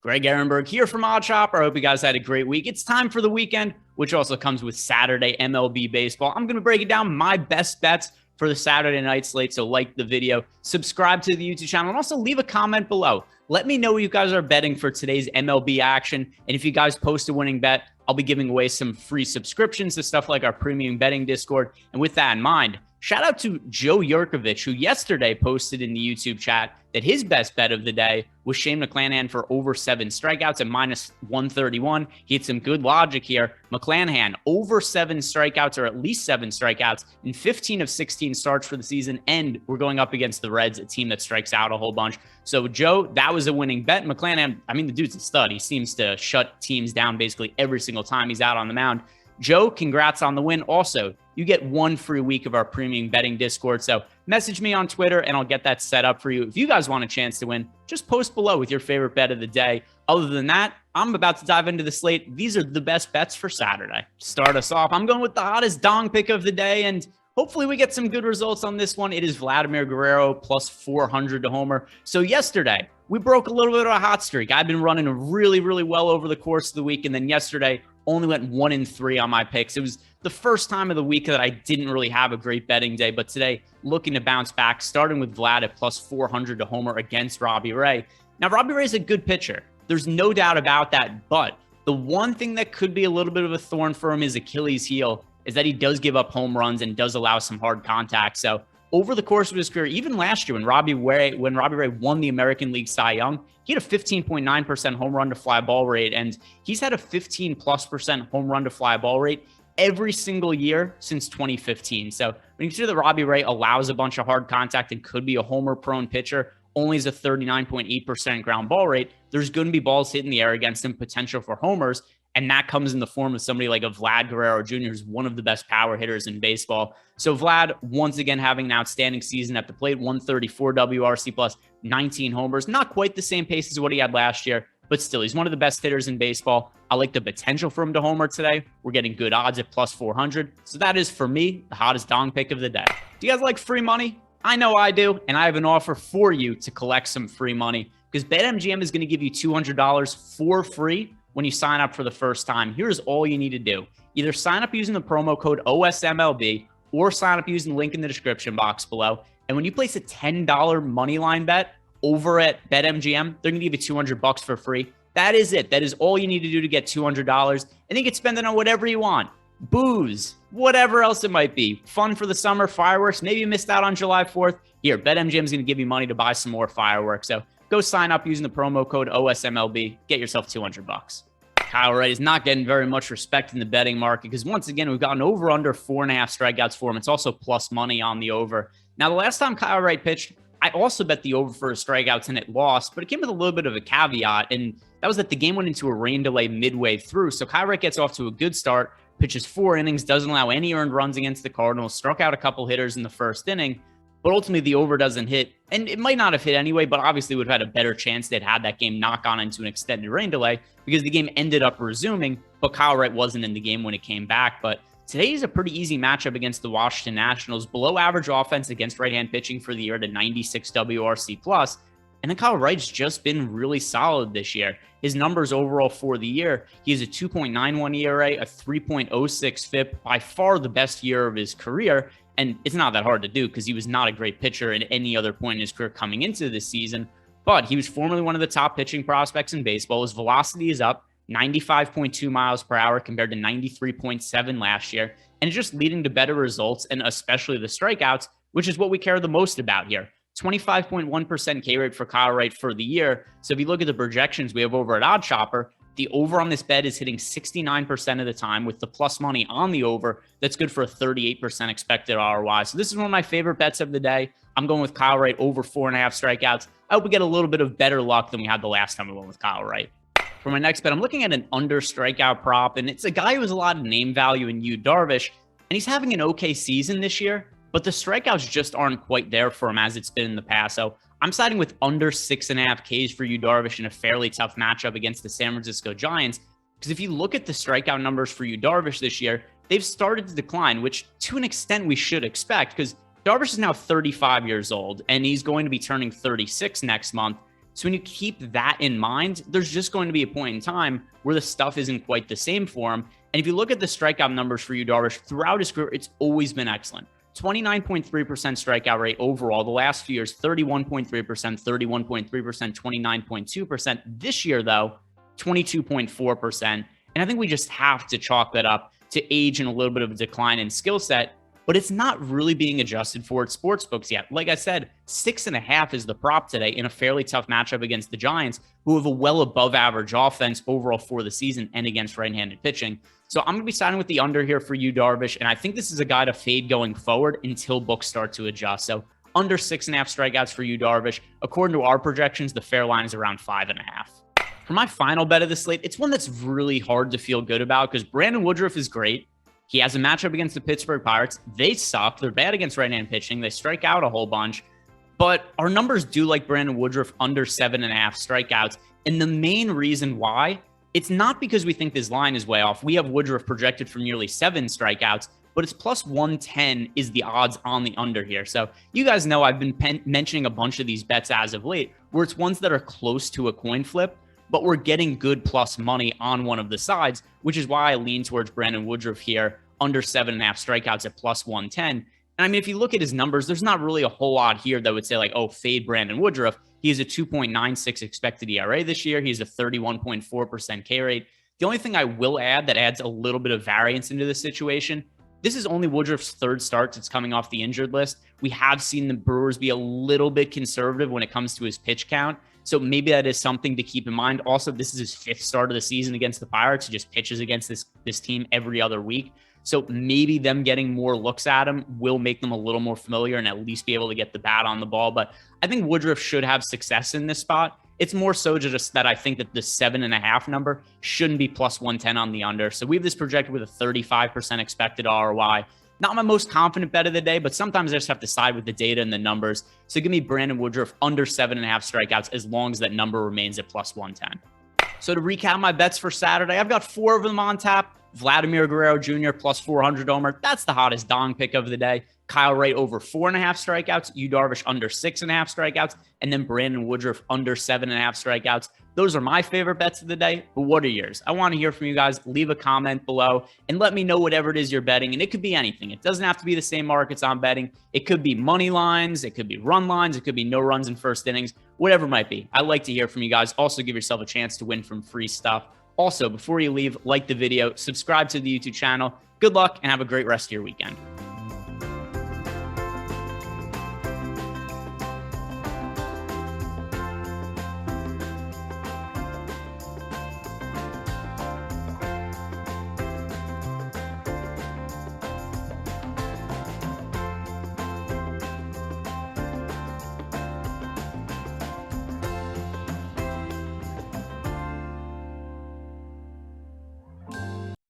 Greg Ehrenberg here from Odd Shopper. I hope you guys had a great week. It's time for the weekend, which also comes with Saturday MLB baseball. I'm going to break it down my best bets for the Saturday night slate. So like the video, subscribe to the YouTube channel, and also leave a comment below. Let me know what you guys are betting for today's MLB action. And if you guys post a winning bet, I'll be giving away some free subscriptions to stuff like our premium betting Discord. And with that in mind, shout out to Joe Yurkovich, who yesterday posted in the YouTube chat that his best bet of the day was Shane McClanahan for over 7 strikeouts at minus 131. He had some good logic here. McClanahan over 7 strikeouts, or at least 7 strikeouts in 15 of 16 starts for the season. And we're going up against the Reds, a team that strikes out a whole bunch. So Joe, that was a winning bet. McClanahan, I mean, the dude's a stud. He seems to shut teams down basically every single time he's out on the mound. Joe, congrats on the win. Also, you get 1 free week of our premium betting Discord. So message me on Twitter and I'll get that set up for you. If you guys want a chance to win, just post below with your favorite bet of the day. Other than that, I'm about to dive into the slate. These are the best bets for Saturday. To start us off, I'm going with the hottest dong pick of the day, and hopefully we get some good results on this one. It is Vladimir Guerrero plus 400 to homer. So yesterday, we broke a little bit of a hot streak. I've been running really, really well over the course of the week, and then yesterday, only went 1-3 on my picks. It was the first time of the week that I didn't really have a great betting day, but today looking to bounce back, starting with Vlad at plus 400 to homer against Robbie Ray. Now, Robbie Ray's a good pitcher. There's no doubt about that, but the one thing that could be a little bit of a thorn for him, his Achilles heel, is that he does give up home runs and does allow some hard contact. So over the course of his career, even last year when Robbie Ray won the American League Cy Young, he had a 15.9% home run to fly ball rate, and he's had a 15+% home run to fly ball rate every single year since 2015. So when you consider that Robbie Ray allows a bunch of hard contact and could be a homer-prone pitcher, only has a 39.8% ground ball rate, there's going to be balls hit in the air against him, potential for homers. And that comes in the form of somebody like a Vlad Guerrero Jr., who's one of the best power hitters in baseball. So Vlad, once again, having an outstanding season at the plate, 134 WRC plus 19 homers. Not quite the same pace as what he had last year, but still, he's one of the best hitters in baseball. I like the potential for him to homer today. We're getting good odds at plus 400. So that is, for me, the hottest dong pick of the day. Do you guys like free money? I know I do, and I have an offer for you to collect some free money, because BetMGM is going to give you $200 for free when you sign up for the first time. Here's all you need to do. Either sign up using the promo code OSMLB or sign up using the link in the description box below. And when you place a $10 moneyline bet over at BetMGM, they're going to give you $200 for free. That is it. That is all you need to do to get $200. And you can spend it on whatever you want. Booze, whatever else it might be. Fun for the summer, fireworks. Maybe you missed out on July 4th. Here, BetMGM is going to give you money to buy some more fireworks. So go sign up using the promo code OSMLB. Get yourself $200. Kyle Wright is not getting very much respect in the betting market because, once again, we've gotten over under 4.5 strikeouts for him. It's also plus money on the over. Now, the last time Kyle Wright pitched, I also bet the over for his strikeouts and it lost, but it came with a little bit of a caveat, and that was that the game went into a rain delay midway through. So Kyle Wright gets off to a good start, pitches 4 innings, doesn't allow any earned runs against the Cardinals, struck out a couple hitters in the first inning. But ultimately, the over doesn't hit, and it might not have hit anyway, but obviously would have had a better chance they'd had that game knock on into an extended rain delay because the game ended up resuming, but Kyle Wright wasn't in the game when it came back. But today is a pretty easy matchup against the Washington Nationals. Below average offense against right-hand pitching for the year to 96 WRC plus. And then Kyle Wright's just been really solid this year. His numbers overall for the year, he has a 2.91 ERA, a 3.06 FIP, by far the best year of his career. And it's not that hard to do because he was not a great pitcher at any other point in his career coming into this season. But he was formerly one of the top pitching prospects in baseball. His velocity is up 95.2 miles per hour compared to 93.7 last year. And it's just leading to better results, and especially the strikeouts, which is what we care the most about here. 25.1% K rate for Kyle Wright for the year. So if you look at the projections we have over at Odd Shopper, the over on this bet is hitting 69% of the time with the plus money on the over. That's good for a 38% expected ROI. So this is one of my favorite bets of the day. I'm going with Kyle Wright over 4.5 strikeouts. I hope we get a little bit of better luck than we had the last time we went with Kyle Wright. For my next bet, I'm looking at an under strikeout prop, and it's a guy who has a lot of name value in Darvish, and he's having an okay season this year, but the strikeouts just aren't quite there for him as it's been in the past. So I'm siding with under 6.5 Ks for Darvish in a fairly tough matchup against the San Francisco Giants. Because if you look at the strikeout numbers for Darvish this year, they've started to decline, which to an extent we should expect, because Darvish is now 35 years old, and he's going to be turning 36 next month. So when you keep that in mind, there's just going to be a point in time where the stuff isn't quite the same for him. And if you look at the strikeout numbers for Yu Darvish throughout his career, it's always been excellent. 29.3% strikeout rate overall. The last few years, 31.3%, 31.3%, 29.2%. This year, though, 22.4%. And I think we just have to chalk that up to age and a little bit of a decline in skill set, but it's not really being adjusted for at sportsbooks yet. Like I said, 6.5 is the prop today in a fairly tough matchup against the Giants, who have a well above average offense overall for the season and against right-handed pitching. So I'm going to be siding with the under here for Yu Darvish, and I think this is a guy to fade going forward until books start to adjust. So under 6.5 strikeouts for Yu Darvish. According to our projections, the fair line is around 5.5. For my final bet of the slate, it's one that's really hard to feel good about because Brandon Woodruff is great. He has a matchup against the Pittsburgh Pirates. They suck. They're bad against right-hand pitching. They strike out a whole bunch. But our numbers do like Brandon Woodruff under 7.5 strikeouts. And the main reason why, it's not because we think this line is way off. We have Woodruff projected for nearly 7 strikeouts, but it's plus 110 is the odds on the under here. So you guys know I've been mentioning a bunch of these bets as of late, where it's ones that are close to a coin flip, but we're getting good plus money on one of the sides, which is why I lean towards Brandon Woodruff here, under 7.5 strikeouts at plus 110. And I mean, if you look at his numbers, there's not really a whole lot here that would say like, oh, fade Brandon Woodruff. He has a 2.96 expected ERA this year. He has a 31.4% K rate. The only thing I will add that adds a little bit of variance into the situation, this is only Woodruff's third start that's coming off the injured list. We have seen the Brewers be a little bit conservative when it comes to his pitch count. So maybe that is something to keep in mind. Also, this is his 5th start of the season against the Pirates. He just pitches against this team every other week. So maybe them getting more looks at him will make them a little more familiar and at least be able to get the bat on the ball. But I think Woodruff should have success in this spot. It's more so just that I think that the 7.5 number shouldn't be plus 110 on the under. So we have this projected with a 35% expected ROI. Not my most confident bet of the day, but sometimes I just have to side with the data and the numbers. So give me Brandon Woodruff under 7.5 strikeouts as long as that number remains at plus 110. So to recap my bets for Saturday, I've got 4 of them on tap. Vladimir Guerrero Jr. plus 400 homer. That's the hottest dong pick of the day. Kyle Wright over 4.5 strikeouts. Yu Darvish under 6.5 strikeouts. And then Brandon Woodruff under 7.5 strikeouts. Those are my favorite bets of the day. But what are yours? I want to hear from you guys. Leave a comment below and let me know whatever it is you're betting. And it could be anything. It doesn't have to be the same markets I'm betting. It could be money lines. It could be run lines. It could be no runs in first innings. Whatever it might be. I'd like to hear from you guys. Also, give yourself a chance to win from free stuff. Also, before you leave, like the video, subscribe to the YouTube channel. Good luck and have a great rest of your weekend.